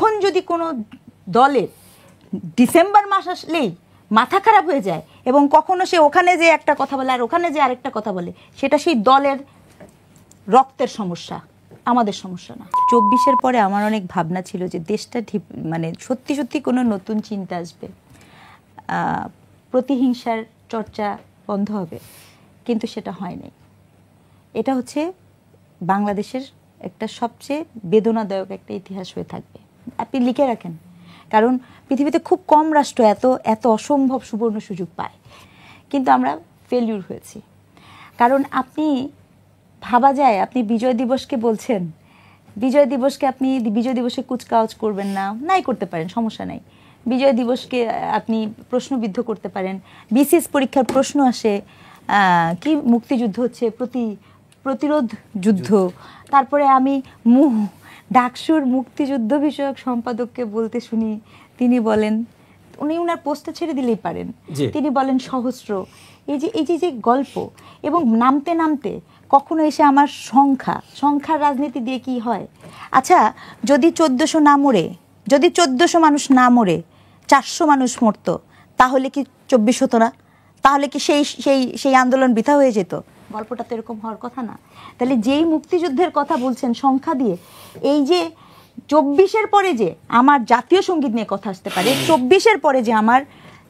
এখন যদি কোনো দলের ডিসেম্বর মাস আসলেই মাথা খারাপ হয়ে যায় এবং কখনো সে ওখানে যে একটা কথা বলে আর ওখানে যে আরেকটা কথা বলে, সেটা সেই দলের রক্তের সমস্যা, আমাদের সমস্যা না। 24-এর পরে আমার অনেক ভাবনা ছিল যে দেশটা মানে সত্যি সত্যি কোনো নতুন চিন্তা আসবে, প্রতিহিংসার চর্চা বন্ধ হবে, কিন্তু সেটা হয়নি। এটা হচ্ছে বাংলাদেশের একটা সবচেয়ে বেদনাদায়ক একটা ইতিহাস হয়ে থাকবে, আপনি লিখে রাখেন। কারণ পৃথিবীতে খুব কম রাষ্ট্র এত অসম্ভব সুবর্ণ সুযোগ পায়, কিন্তু আমরা ফেলিউর হয়েছি। কারণ আপনি ভাবা যায়, আপনি বিজয় দিবসকে বলছেন, বিজয় দিবসকে আপনি বিজয় দিবসে কুচকাওয়াজ করবেন না, নাই করতে পারেন, সমস্যা নাই। বিজয় দিবসকে আপনি প্রশ্নবিদ্ধ করতে পারেন। বিসিএস পরীক্ষার প্রশ্ন আসে কি মুক্তিযুদ্ধ হচ্ছে প্রতিরোধ যুদ্ধ। তারপরে আমি ডাকসুর মুক্তিযুদ্ধ বিষয়ক সম্পাদককে বলতে শুনি, তিনি বলেন, উনি ওনার পোস্টটা ছেড়ে দিলেই পারেন, তিনি বলেন সহস্র। এই যে গল্প, এবং নামতে নামতে কখনো এসে আমার সংখ্যার রাজনীতি দিয়ে কি হয়। আচ্ছা, যদি 1400 না মরে, যদি 1400 মানুষ না মরে 400 মানুষ মরতো, তাহলে কি 24 হতো না? তাহলে কি সেই আন্দোলন বৃথা হয়ে যেত? গল্পটা তো এরকম হওয়ার কথা না। তাহলে যেই মুক্তিযুদ্ধের কথা বলছেন সংখ্যা দিয়ে, এই যে 24-এর পরে যে আমার জাতীয় সঙ্গীত নিয়ে কথা আসতে পারে, 24-এর পরে যে আমার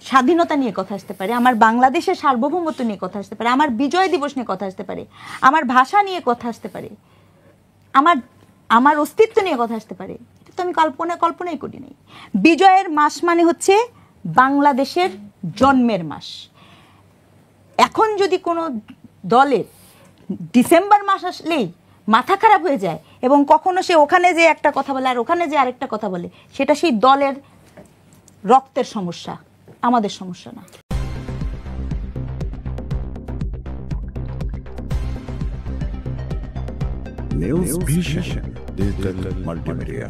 স্বাধীনতা নিয়ে কথা আসতে পারে, আমার বাংলাদেশের সার্বভৌমত্ব নিয়ে কথা আসতে পারে, আমার বিজয় দিবস নিয়ে কথা আসতে পারে, আমার ভাষা নিয়ে কথা আসতে পারে, আমার অস্তিত্ব নিয়ে কথা আসতে পারে, এটা তো আমি কল্পনাই করি নাই। বিজয়ের মাস মানে হচ্ছে বাংলাদেশের জন্মের মাস। এখন যদি কোনো দলের ডিসেম্বর মাস আসলেই মাথা খারাপ হয়ে যায় এবং কখনো সে ওখানে যে একটা কথা বলে আর ওখানে যে আরেকটা কথা বলে, সেটা সেই দলের রক্তের সমস্যা, আমাদের সমস্যা না। News Vision Digital Multimedia.